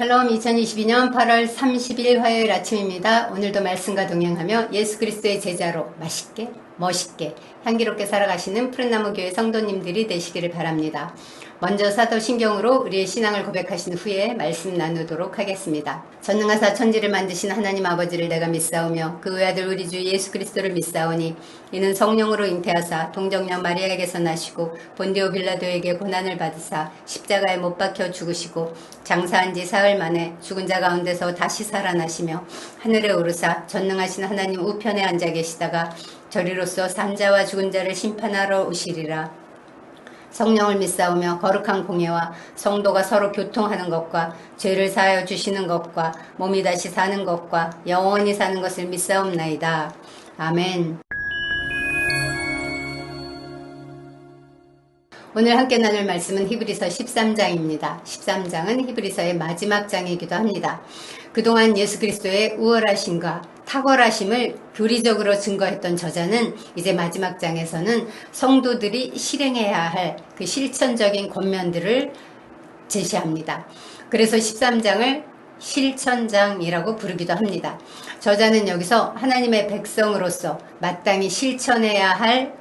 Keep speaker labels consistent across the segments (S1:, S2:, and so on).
S1: 샬롬 2022년 8월 30일 화요일 아침입니다. 오늘도 말씀과 동행하며 예수 그리스도의 제자로 맛있게 멋있게 향기롭게 살아가시는 푸른나무교회 성도님들이 되시기를 바랍니다. 먼저 사도신경으로 우리의 신앙을 고백하신 후에 말씀 나누도록 하겠습니다. 전능하사 천지를 만드신 하나님 아버지를 내가 믿사오며 그 외아들 우리 주 예수 그리스도를 믿사오니 이는 성령으로 잉태하사 동정녀 마리아에게서 나시고 본디오 빌라도에게 고난을 받으사 십자가에 못 박혀 죽으시고 장사한 지 사흘 만에 죽은 자 가운데서 다시 살아나시며 하늘에 오르사 전능하신 하나님 우편에 앉아 계시다가 저리로서 산자와 죽은 자를 심판하러 오시리라. 성령을 믿사오며 거룩한 공예와 성도가 서로 교통하는 것과 죄를 사하여 주시는 것과 몸이 다시 사는 것과 영원히 사는 것을 믿사옵나이다. 아멘. 오늘 함께 나눌 말씀은 히브리서 13장입니다. 13장은 히브리서의 마지막 장이기도 합니다. 그동안 예수 그리스도의 우월하심과 탁월하심을 교리적으로 증거했던 저자는 이제 마지막 장에서는 성도들이 실행해야 할 그 실천적인 권면들을 제시합니다. 그래서 13장을 실천장이라고 부르기도 합니다. 저자는 여기서 하나님의 백성으로서 마땅히 실천해야 할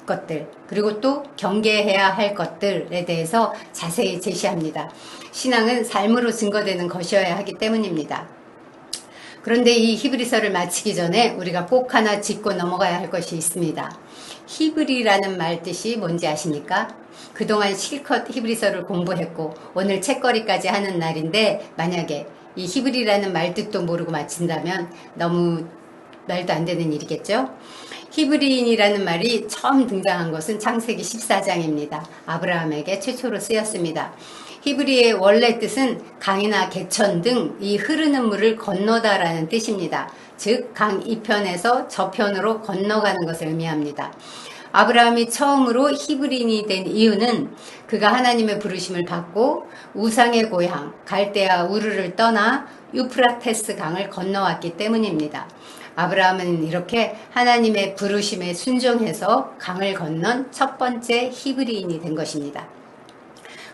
S1: 것들, 그리고 또 경계해야 할 것들에 대해서 자세히 제시합니다. 신앙은 삶으로 증거되는 것이어야 하기 때문입니다. 그런데 이 히브리서를 마치기 전에 우리가 꼭 하나 짚고 넘어가야 할 것이 있습니다. 히브리라는 말 뜻이 뭔지 아십니까? 그동안 실컷 히브리서를 공부했고 오늘 책거리까지 하는 날인데 만약에 이 히브리라는 말 뜻도 모르고 마친다면 너무 말도 안 되는 일이겠죠? 히브리인이라는 말이 처음 등장한 것은 창세기 14장입니다. 아브라함에게 최초로 쓰였습니다. 히브리의 원래 뜻은 강이나 개천 등 이 흐르는 물을 건너다라는 뜻입니다. 즉, 강 이편에서 저편으로 건너가는 것을 의미합니다. 아브라함이 처음으로 히브리인이 된 이유는 그가 하나님의 부르심을 받고 우상의 고향 갈대아 우르를 떠나 유프라테스 강을 건너왔기 때문입니다. 아브라함은 이렇게 하나님의 부르심에 순종해서 강을 건넌 첫 번째 히브리인이 된 것입니다.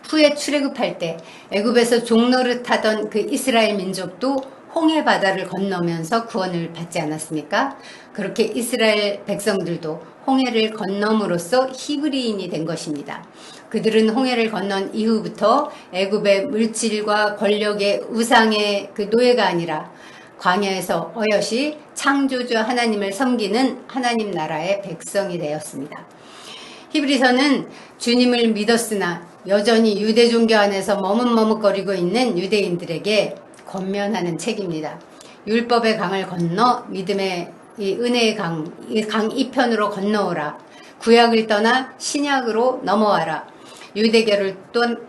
S1: 후에 출애굽할 때 애굽에서 종노릇하던 그 이스라엘 민족도 홍해 바다를 건너면서 구원을 받지 않았습니까? 그렇게 이스라엘 백성들도 홍해를 건너므로써 히브리인이 된 것입니다. 그들은 홍해를 건넌 이후부터 애굽의 물질과 권력의 우상의 그 노예가 아니라 광야에서 어여시 창조주 하나님을 섬기는 하나님 나라의 백성이 되었습니다. 히브리서는 주님을 믿었으나 여전히 유대 종교 안에서 머뭇머뭇거리고 있는 유대인들에게 권면하는 책입니다. 율법의 강을 건너 믿음의 이 은혜의 강 이편으로 건너오라. 구약을 떠나 신약으로 넘어와라. 유대교를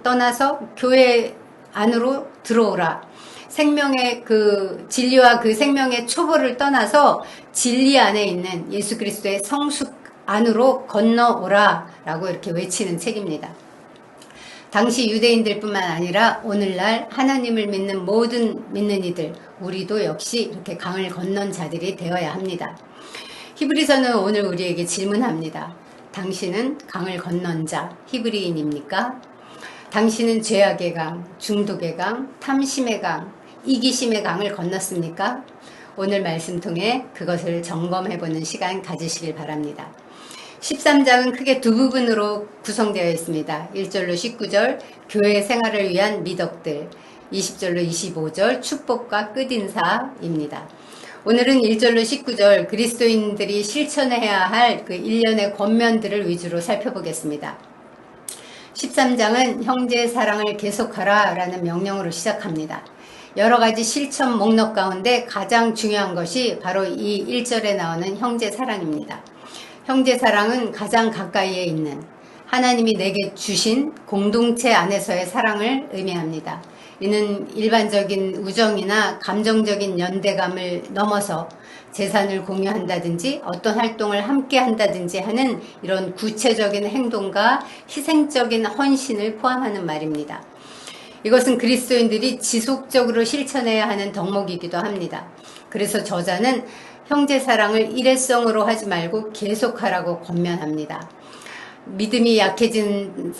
S1: 떠나서 교회 안으로 들어오라. 생명의 그 진리와 그 생명의 초보를 떠나서 진리 안에 있는 예수 그리스도의 성숙 안으로 건너오라 라고 이렇게 외치는 책입니다. 당시 유대인들뿐만 아니라 오늘날 하나님을 믿는 모든 믿는 이들, 우리도 역시 이렇게 강을 건넌 자들이 되어야 합니다. 히브리서는 오늘 우리에게 질문합니다. 당신은 강을 건넌 자, 히브리인입니까? 당신은 죄악의 강, 중독의 강, 탐심의 강, 이기심의 강을 건넜습니까? 오늘 말씀 통해 그것을 점검해보는 시간 가지시길 바랍니다. 13장은 크게 두 부분으로 구성되어 있습니다. 1절로 19절 교회 생활을 위한 미덕들, 20절로 25절 축복과 끝인사입니다. 오늘은 1절로 19절 그리스도인들이 실천해야 할 그 일련의 권면들을 위주로 살펴보겠습니다. 13장은 형제 사랑을 계속하라 라는 명령으로 시작합니다. 여러 가지 실천 목록 가운데 가장 중요한 것이 바로 이 1절에 나오는 형제 사랑입니다. 형제 사랑은 가장 가까이에 있는 하나님이 내게 주신 공동체 안에서의 사랑을 의미합니다. 이는 일반적인 우정이나 감정적인 연대감을 넘어서 재산을 공유한다든지 어떤 활동을 함께 한다든지 하는 이런 구체적인 행동과 희생적인 헌신을 포함하는 말입니다. 이것은 그리스도인들이 지속적으로 실천해야 하는 덕목이기도 합니다. 그래서 저자는 형제 사랑을 일회성으로 하지 말고 계속하라고 권면합니다. 믿음이 약해진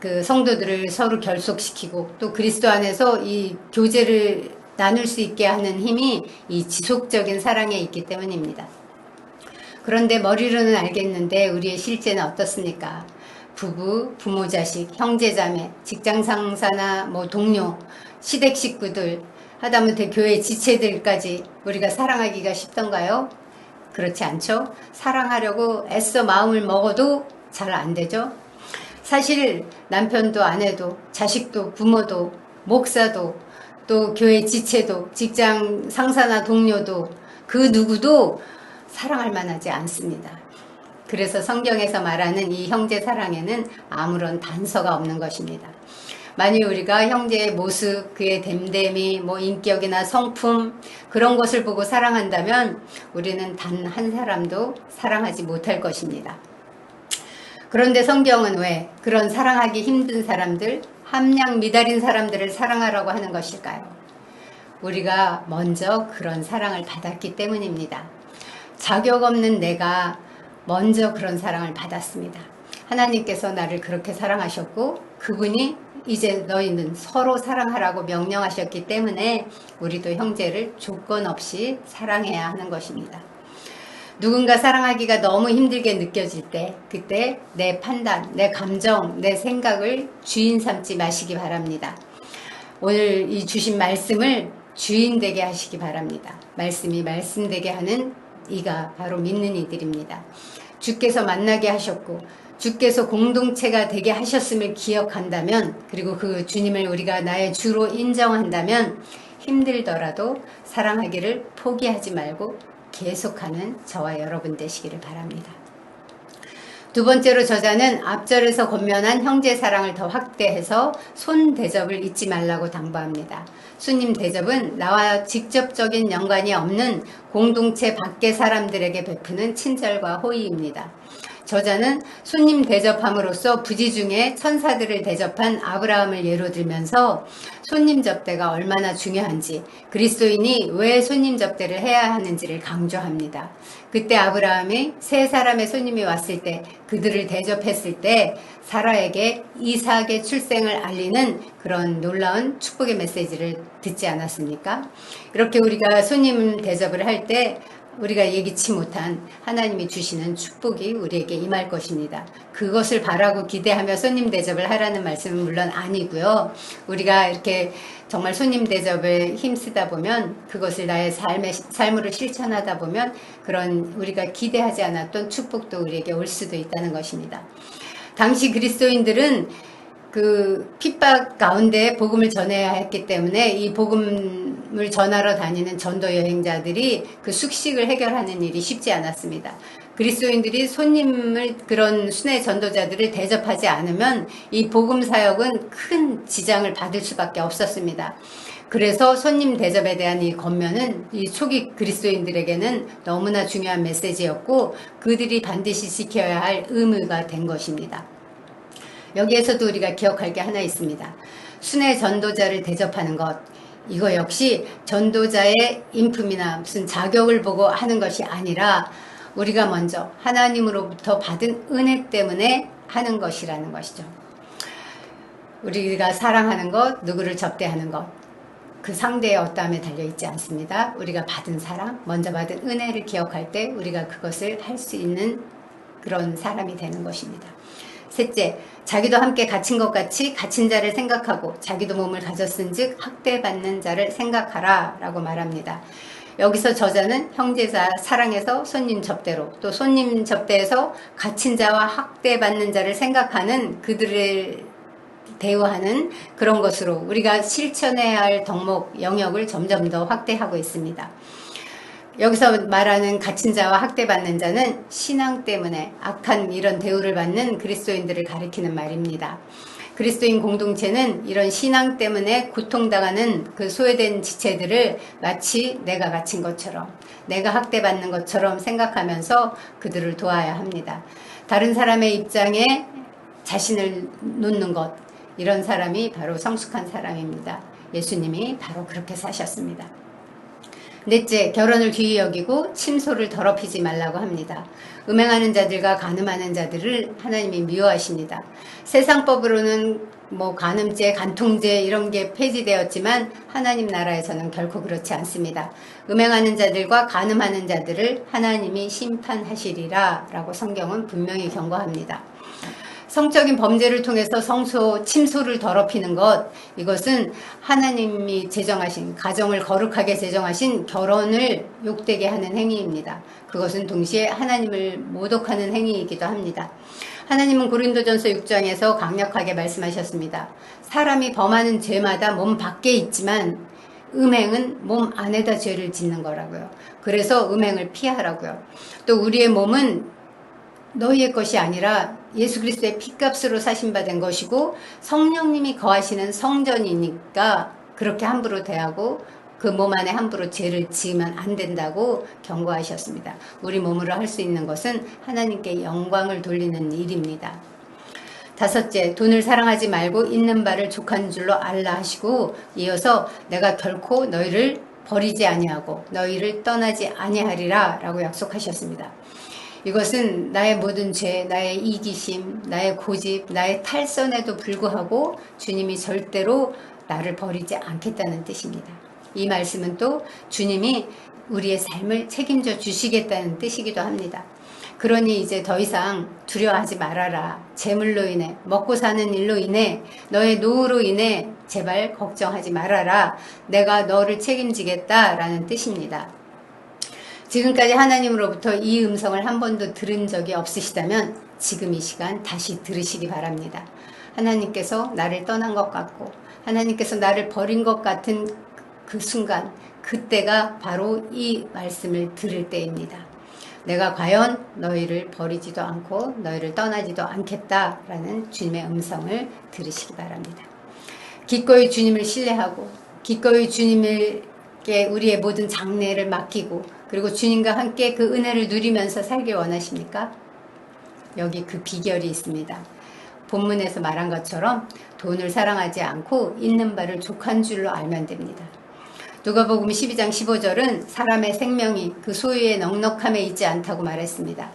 S1: 그 성도들을 서로 결속시키고 또 그리스도 안에서 이 교제를 나눌 수 있게 하는 힘이 이 지속적인 사랑에 있기 때문입니다. 그런데 머리로는 알겠는데 우리의 실제는 어떻습니까? 부부, 부모, 자식, 형제, 자매, 직장 상사나 뭐 동료, 시댁 식구들, 하다못해 교회 지체들까지 우리가 사랑하기가 쉽던가요? 그렇지 않죠? 사랑하려고 애써 마음을 먹어도 잘 안 되죠? 사실 남편도 아내도 자식도 부모도 목사도 또 교회 지체도 직장 상사나 동료도 그 누구도 사랑할 만하지 않습니다. 그래서 성경에서 말하는 이 형제 사랑에는 아무런 단서가 없는 것입니다. 만일 우리가 형제의 모습, 그의 됨됨이, 뭐 인격이나 성품 그런 것을 보고 사랑한다면 우리는 단 한 사람도 사랑하지 못할 것입니다. 그런데 성경은 왜 그런 사랑하기 힘든 사람들, 함량 미달인 사람들을 사랑하라고 하는 것일까요? 우리가 먼저 그런 사랑을 받았기 때문입니다. 자격 없는 내가 먼저 그런 사랑을 받았습니다. 하나님께서 나를 그렇게 사랑하셨고 그분이 이제 너희는 서로 사랑하라고 명령하셨기 때문에 우리도 형제를 조건 없이 사랑해야 하는 것입니다. 누군가 사랑하기가 너무 힘들게 느껴질 때 그때 내 판단, 내 감정, 내 생각을 주인 삼지 마시기 바랍니다. 오늘 이 주신 말씀을 주인 되게 하시기 바랍니다. 말씀이 말씀되게 하는 이가 바로 믿는 이들입니다. 주께서 만나게 하셨고 주께서 공동체가 되게 하셨음을 기억한다면 그리고 그 주님을 우리가 나의 주로 인정한다면 힘들더라도 사랑하기를 포기하지 말고 계속하는 저와 여러분 되시기를 바랍니다. 두 번째로 저자는 앞절에서 권면한 형제 사랑을 더 확대해서 손 대접을 잊지 말라고 당부합니다. 손님 대접은 나와 직접적인 연관이 없는 공동체 밖의 사람들에게 베푸는 친절과 호의입니다. 저자는 손님 대접함으로써 부지 중에 천사들을 대접한 아브라함을 예로 들면서 손님 접대가 얼마나 중요한지 그리스도인이 왜 손님 접대를 해야 하는지를 강조합니다. 그때 아브라함이 세 사람의 손님이 왔을 때 그들을 대접했을 때 사라에게 이삭의 출생을 알리는 그런 놀라운 축복의 메시지를 듣지 않았습니까? 이렇게 우리가 손님 대접을 할 때 우리가 예기치 못한 하나님이 주시는 축복이 우리에게 임할 것입니다. 그것을 바라고 기대하며 손님 대접을 하라는 말씀은 물론 아니고요. 우리가 이렇게 정말 손님 대접에 힘쓰다 보면 그것을 나의 삶으로 실천하다 보면 그런 우리가 기대하지 않았던 축복도 우리에게 올 수도 있다는 것입니다. 당시 그리스도인들은 그 핍박 가운데 복음을 전해야 했기 때문에 이 복음을 전하러 다니는 전도 여행자들이 그 숙식을 해결하는 일이 쉽지 않았습니다. 그리스도인들이 손님을 그런 순회 전도자들을 대접하지 않으면 이 복음 사역은 큰 지장을 받을 수밖에 없었습니다. 그래서 손님 대접에 대한 이 권면은 이 초기 그리스도인들에게는 너무나 중요한 메시지였고 그들이 반드시 지켜야 할 의무가 된 것입니다. 여기에서도 우리가 기억할 게 하나 있습니다. 순회 전도자를 대접하는 것, 이거 역시 전도자의 인품이나 무슨 자격을 보고 하는 것이 아니라 우리가 먼저 하나님으로부터 받은 은혜 때문에 하는 것이라는 것이죠. 우리가 사랑하는 것, 누구를 접대하는 것, 그 상대의 어떠함에 달려있지 않습니다. 우리가 받은 사랑, 먼저 받은 은혜를 기억할 때 우리가 그것을 할 수 있는 그런 사람이 되는 것입니다. 셋째, 자기도 함께 갇힌 것 같이 갇힌 자를 생각하고 자기도 몸을 가졌은 즉 학대받는 자를 생각하라 라고 말합니다. 여기서 저자는 형제자 사랑에서 손님 접대로 또 손님 접대에서 갇힌 자와 학대받는 자를 생각하는 그들을 대우하는 그런 것으로 우리가 실천해야 할 덕목, 영역을 점점 더 확대하고 있습니다. 여기서 말하는 갇힌 자와 학대받는 자는 신앙 때문에 악한 이런 대우를 받는 그리스도인들을 가리키는 말입니다. 그리스도인 공동체는 이런 신앙 때문에 고통당하는 그 소외된 지체들을 마치 내가 갇힌 것처럼, 내가 학대받는 것처럼 생각하면서 그들을 도와야 합니다. 다른 사람의 입장에 자신을 놓는 것, 이런 사람이 바로 성숙한 사람입니다. 예수님이 바로 그렇게 사셨습니다. 넷째, 결혼을 귀히 여기고 침소를 더럽히지 말라고 합니다. 음행하는 자들과 간음하는 자들을 하나님이 미워하십니다. 세상법으로는 간음죄, 간통죄 이런 게 폐지되었지만 하나님 나라에서는 결코 그렇지 않습니다. 음행하는 자들과 간음하는 자들을 하나님이 심판하시리라 라고 성경은 분명히 경고합니다. 성적인 범죄를 통해서 침소를 더럽히는 것, 이것은 하나님이 제정하신, 가정을 거룩하게 제정하신 결혼을 욕되게 하는 행위입니다. 그것은 동시에 하나님을 모독하는 행위이기도 합니다. 하나님은 고린도전서 6장에서 강력하게 말씀하셨습니다. 사람이 범하는 죄마다 몸 밖에 있지만 음행은 몸 안에다 죄를 짓는 거라고요. 그래서 음행을 피하라고요. 또 우리의 몸은 너희의 것이 아니라 예수 그리스도의 피값으로 사신받은 것이고 성령님이 거하시는 성전이니까 그렇게 함부로 대하고 그 몸 안에 함부로 죄를 지으면 안 된다고 경고하셨습니다. 우리 몸으로 할 수 있는 것은 하나님께 영광을 돌리는 일입니다. 다섯째, 돈을 사랑하지 말고 있는 바를 족한 줄로 알라 하시고 이어서 내가 결코 너희를 버리지 아니하고 너희를 떠나지 아니하리라 라고 약속하셨습니다. 이것은 나의 모든 죄, 나의 이기심, 나의 고집, 나의 탈선에도 불구하고 주님이 절대로 나를 버리지 않겠다는 뜻입니다. 이 말씀은 또 주님이 우리의 삶을 책임져 주시겠다는 뜻이기도 합니다. 그러니 이제 더 이상 두려워하지 말아라. 재물로 인해, 먹고 사는 일로 인해, 너의 노후로 인해 제발 걱정하지 말아라. 내가 너를 책임지겠다라는 뜻입니다. 지금까지 하나님으로부터 이 음성을 한 번도 들은 적이 없으시다면 지금 이 시간 다시 들으시기 바랍니다. 하나님께서 나를 떠난 것 같고 하나님께서 나를 버린 것 같은 그 순간, 그때가 바로 이 말씀을 들을 때입니다. 내가 과연 너희를 버리지도 않고 너희를 떠나지도 않겠다라는 주님의 음성을 들으시기 바랍니다. 기꺼이 주님을 신뢰하고 기꺼이 주님께 우리의 모든 장래를 맡기고 그리고 주님과 함께 그 은혜를 누리면서 살길 원하십니까? 여기 그 비결이 있습니다. 본문에서 말한 것처럼 돈을 사랑하지 않고 있는 바를 족한 줄로 알면 됩니다. 누가복음 12장 15절은 사람의 생명이 그 소유의 넉넉함에 있지 않다고 말했습니다.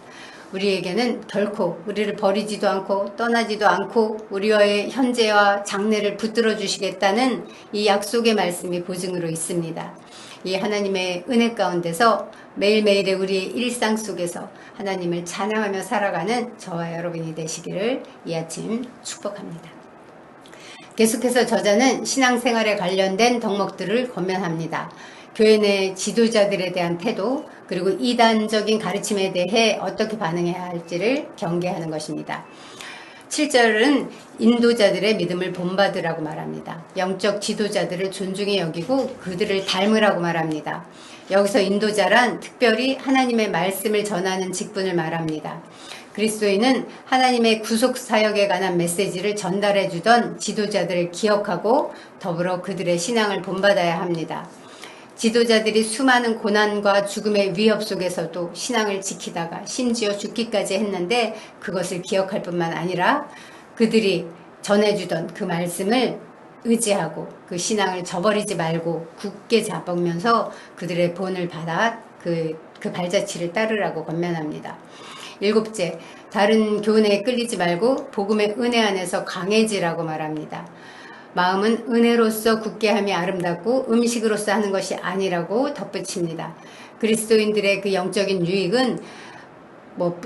S1: 우리에게는 결코 우리를 버리지도 않고 떠나지도 않고 우리와의 현재와 장래를 붙들어 주시겠다는 이 약속의 말씀이 보증으로 있습니다. 이 하나님의 은혜 가운데서 매일매일의 우리의 일상 속에서 하나님을 찬양하며 살아가는 저와 여러분이 되시기를 이 아침 축복합니다. 계속해서 저자는 신앙생활에 관련된 덕목들을 권면합니다. 교회 내 지도자들에 대한 태도 그리고 이단적인 가르침에 대해 어떻게 반응해야 할지를 경계하는 것입니다. 7절은 인도자들의 믿음을 본받으라고 말합니다. 영적 지도자들을 존중히 여기고 그들을 닮으라고 말합니다. 여기서 인도자란 특별히 하나님의 말씀을 전하는 직분을 말합니다. 그리스도인은 하나님의 구속사역에 관한 메시지를 전달해 주던 지도자들을 기억하고 더불어 그들의 신앙을 본받아야 합니다. 지도자들이 수많은 고난과 죽음의 위협 속에서도 신앙을 지키다가 심지어 죽기까지 했는데 그것을 기억할 뿐만 아니라 그들이 전해주던 그 말씀을 의지하고 그 신앙을 저버리지 말고 굳게 잡으면서 그들의 본을 받아 그 발자취를 따르라고 권면합니다. 7째, 다른 교훈에 끌리지 말고 복음의 은혜 안에서 강해지라고 말합니다. 마음은 은혜로서 굳게 함이 아름답고 음식으로서 하는 것이 아니라고 덧붙입니다. 그리스도인들의 그 영적인 유익은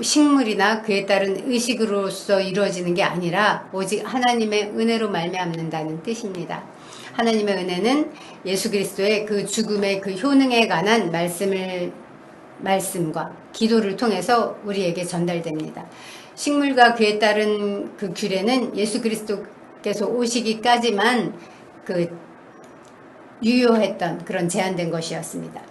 S1: 식물이나 그에 따른 의식으로서 이루어지는 게 아니라 오직 하나님의 은혜로 말미암는다는 뜻입니다. 하나님의 은혜는 예수 그리스도의 그 죽음의 그 효능에 관한 말씀과 기도를 통해서 우리에게 전달됩니다. 식물과 그에 따른 그 규례는 예수 그리스도께서 오시기까지만 유효했던 그런 제한된 것이었습니다.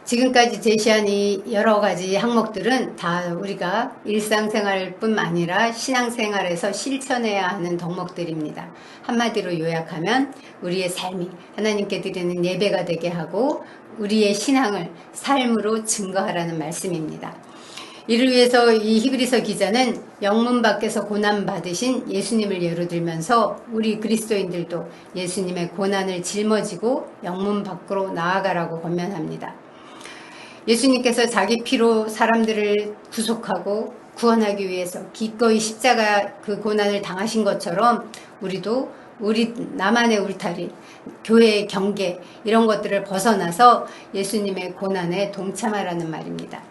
S1: 지금까지 제시한 이 여러 가지 항목들은 다 우리가 일상생활뿐만 아니라 신앙생활에서 실천해야 하는 덕목들입니다. 한마디로 요약하면 우리의 삶이 하나님께 드리는 예배가 되게 하고 우리의 신앙을 삶으로 증거하라는 말씀입니다. 이를 위해서 이 히브리서 기자는 영문 밖에서 고난 받으신 예수님을 예로 들면서 우리 그리스도인들도 예수님의 고난을 짊어지고 영문 밖으로 나아가라고 권면합니다. 예수님께서 자기 피로 사람들을 구속하고 구원하기 위해서 기꺼이 십자가 그 고난을 당하신 것처럼 우리도 우리 나만의 울타리, 교회의 경계 이런 것들을 벗어나서 예수님의 고난에 동참하라는 말입니다.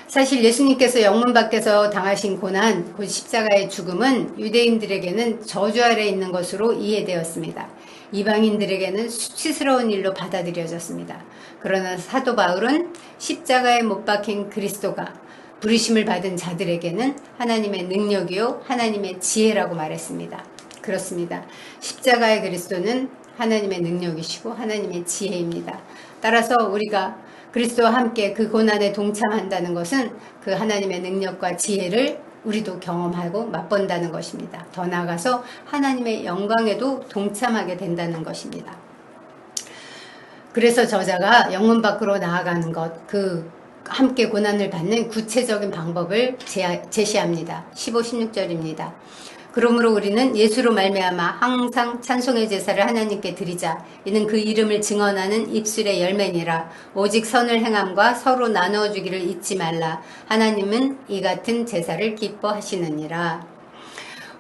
S1: 사실 예수님께서 영문 밖에서 당하신 고난, 곧 십자가의 죽음은 유대인들에게는 저주 아래 있는 것으로 이해되었습니다. 이방인들에게는 수치스러운 일로 받아들여졌습니다. 그러나 사도 바울은 십자가에 못 박힌 그리스도가 부르심을 받은 자들에게는 하나님의 능력이요 하나님의 지혜라고 말했습니다. 그렇습니다. 십자가의 그리스도는 하나님의 능력이시고 하나님의 지혜입니다. 따라서 우리가 그리스도와 함께 그 고난에 동참한다는 것은 그 하나님의 능력과 지혜를 우리도 경험하고 맛본다는 것입니다. 더 나아가서 하나님의 영광에도 동참하게 된다는 것입니다. 그래서 저자가 영문 밖으로 나아가는 것, 그 함께 고난을 받는 구체적인 방법을 제시합니다. 15, 16절입니다. 그러므로 우리는 예수로 말미암아 항상 찬송의 제사를 하나님께 드리자. 이는 그 이름을 증언하는 입술의 열매니라. 오직 선을 행함과 서로 나누어 주기를 잊지 말라. 하나님은 이 같은 제사를 기뻐하시느니라.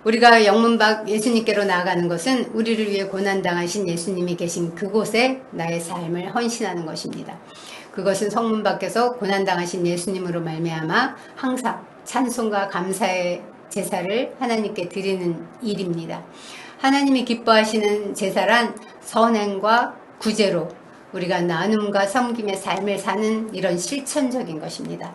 S1: 우리가 영문 밖 예수님께로 나아가는 것은 우리를 위해 고난당하신 예수님이 계신 그곳에 나의 삶을 헌신하는 것입니다. 그것은 성문 밖에서 고난당하신 예수님으로 말미암아 항상 찬송과 감사의 제사를 하나님께 드리는 일입니다. 하나님이 기뻐하시는 제사란 선행과 구제로 우리가 나눔과 섬김의 삶을 사는 이런 실천적인 것입니다.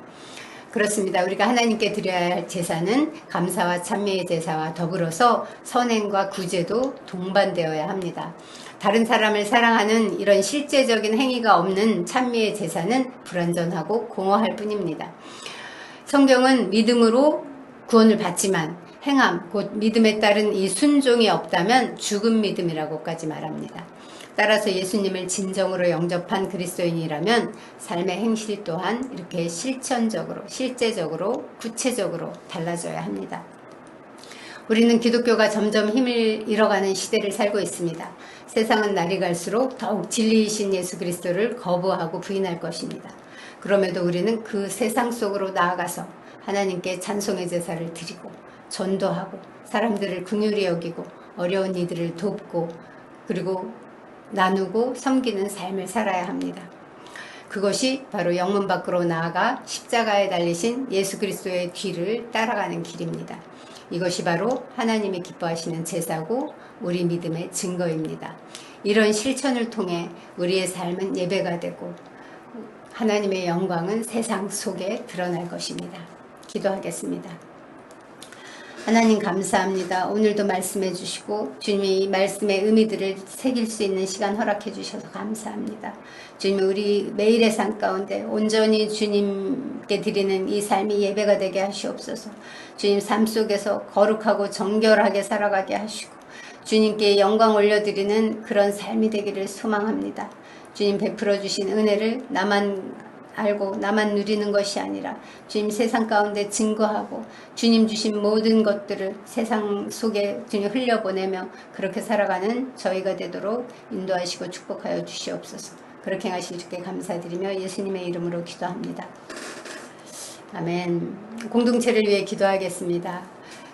S1: 그렇습니다. 우리가 하나님께 드려야 할 제사는 감사와 찬미의 제사와 더불어서 선행과 구제도 동반되어야 합니다. 다른 사람을 사랑하는 이런 실제적인 행위가 없는 찬미의 제사는 불완전하고 공허할 뿐입니다. 성경은 믿음으로 구원을 받지만 행함, 곧 믿음에 따른 이 순종이 없다면 죽은 믿음이라고까지 말합니다. 따라서 예수님을 진정으로 영접한 그리스도인이라면 삶의 행실 또한 이렇게 실천적으로, 실제적으로, 구체적으로 달라져야 합니다. 우리는 기독교가 점점 힘을 잃어가는 시대를 살고 있습니다. 세상은 날이 갈수록 더욱 진리이신 예수 그리스도를 거부하고 부인할 것입니다. 그럼에도 우리는 그 세상 속으로 나아가서 하나님께 찬송의 제사를 드리고 전도하고 사람들을 긍휼히 여기고 어려운 이들을 돕고 그리고 나누고 섬기는 삶을 살아야 합니다. 그것이 바로 영문 밖으로 나아가 십자가에 달리신 예수 그리스도의 뒤를 따라가는 길입니다. 이것이 바로 하나님이 기뻐하시는 제사고 우리 믿음의 증거입니다. 이런 실천을 통해 우리의 삶은 예배가 되고 하나님의 영광은 세상 속에 드러날 것입니다. 기도하겠습니다. 하나님 감사합니다. 오늘도 말씀해 주시고 주님이 이 말씀의 의미들을 새길 수 있는 시간 허락해 주셔서 감사합니다. 주님 우리 매일의 삶 가운데 온전히 주님께 드리는 이 삶이 예배가 되게 하시옵소서. 주님 삶 속에서 거룩하고 정결하게 살아가게 하시고 주님께 영광 올려드리는 그런 삶이 되기를 소망합니다. 주님 베풀어 주신 은혜를 나만 알고 나만 누리는 것이 아니라 주님 세상 가운데 증거하고 주님 주신 모든 것들을 세상 속에 주님 흘려보내며 그렇게 살아가는 저희가 되도록 인도하시고 축복하여 주시옵소서. 그렇게 하실 주께 감사드리며 예수님의 이름으로 기도합니다. 아멘. 공동체를 위해 기도하겠습니다.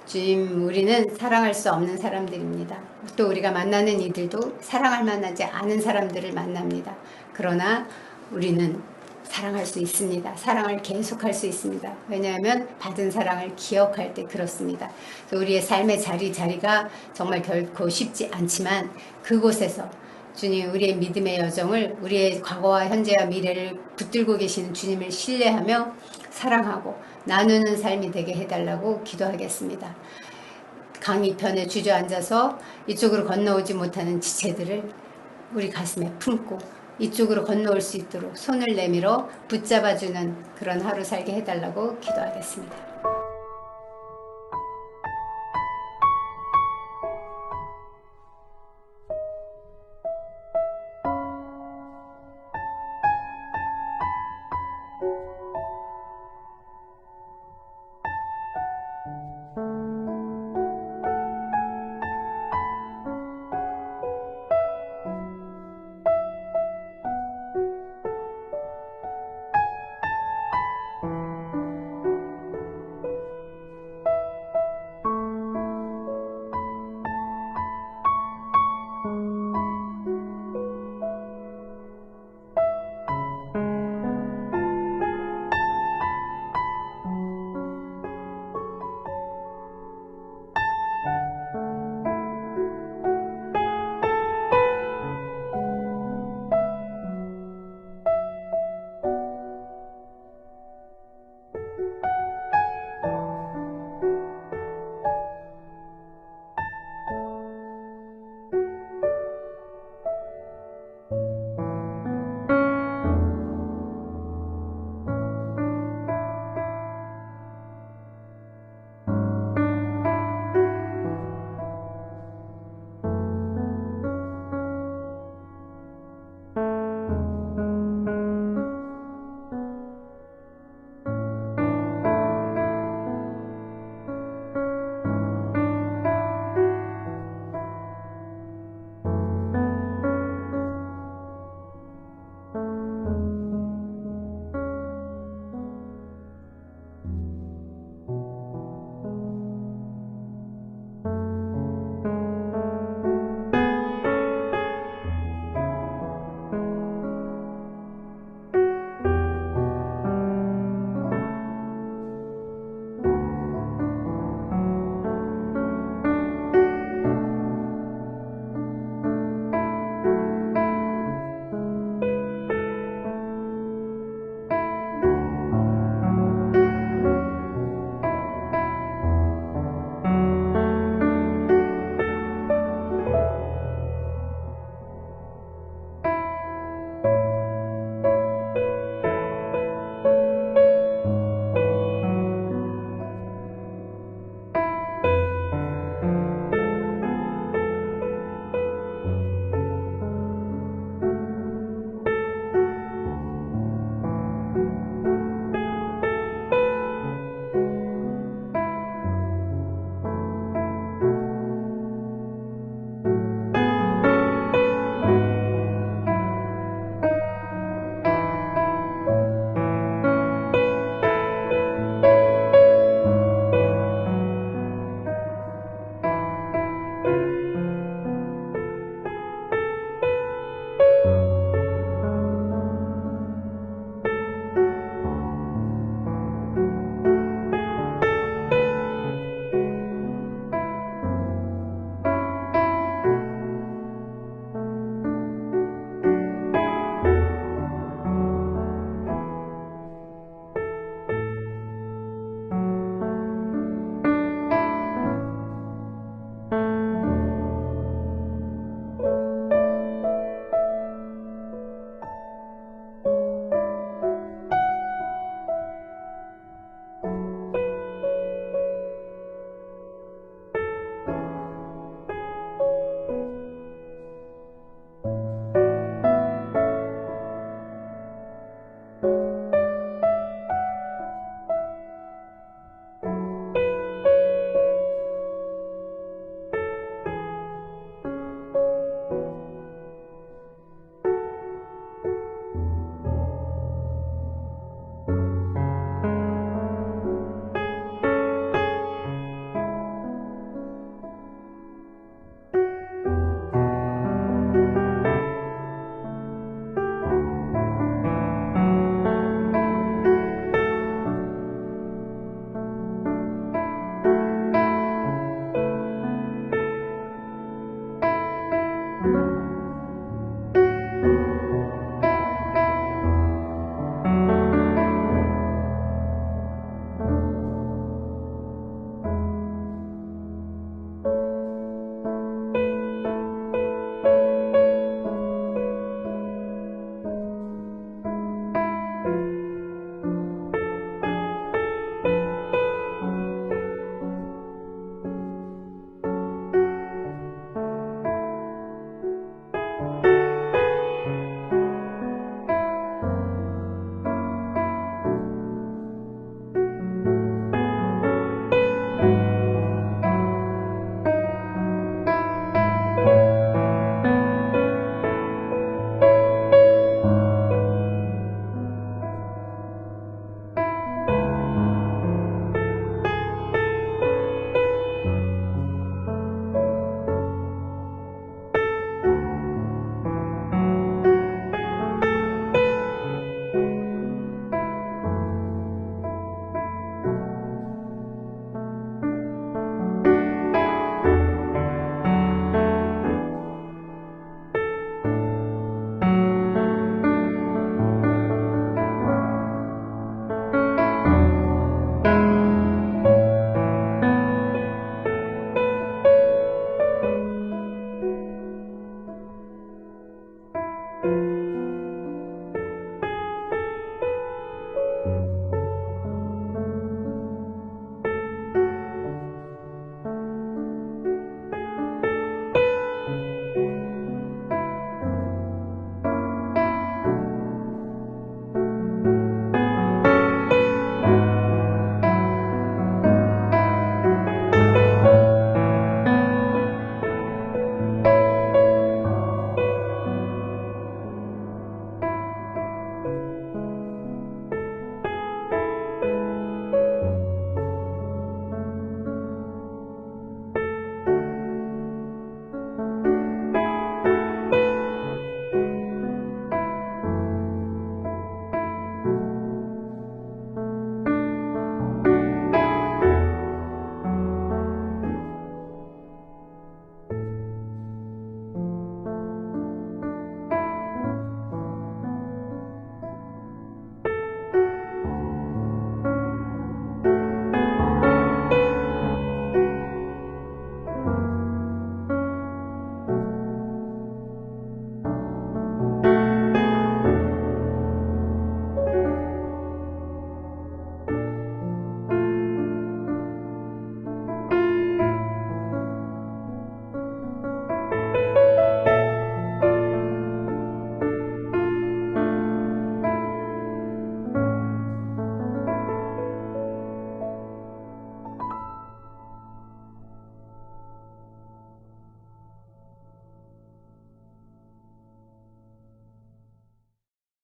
S1: 주님 우리는 사랑할 수 없는 사람들입니다. 또 우리가 만나는 이들도 사랑할 만하지 않은 사람들을 만납니다. 그러나 우리는 사랑할 수 있습니다. 사랑을 계속할 수 있습니다. 왜냐하면 받은 사랑을 기억할 때 그렇습니다. 우리의 삶의 자리가 정말 결코 쉽지 않지만 그곳에서 주님 우리의 믿음의 여정을 우리의 과거와 현재와 미래를 붙들고 계시는 주님을 신뢰하며 사랑하고 나누는 삶이 되게 해달라고 기도하겠습니다. 강 이편에 주저앉아서 이쪽으로 건너오지 못하는 지체들을 우리 가슴에 품고 이쪽으로 건너올 수 있도록 손을 내밀어 붙잡아주는 그런 하루 살게 해달라고 기도하겠습니다.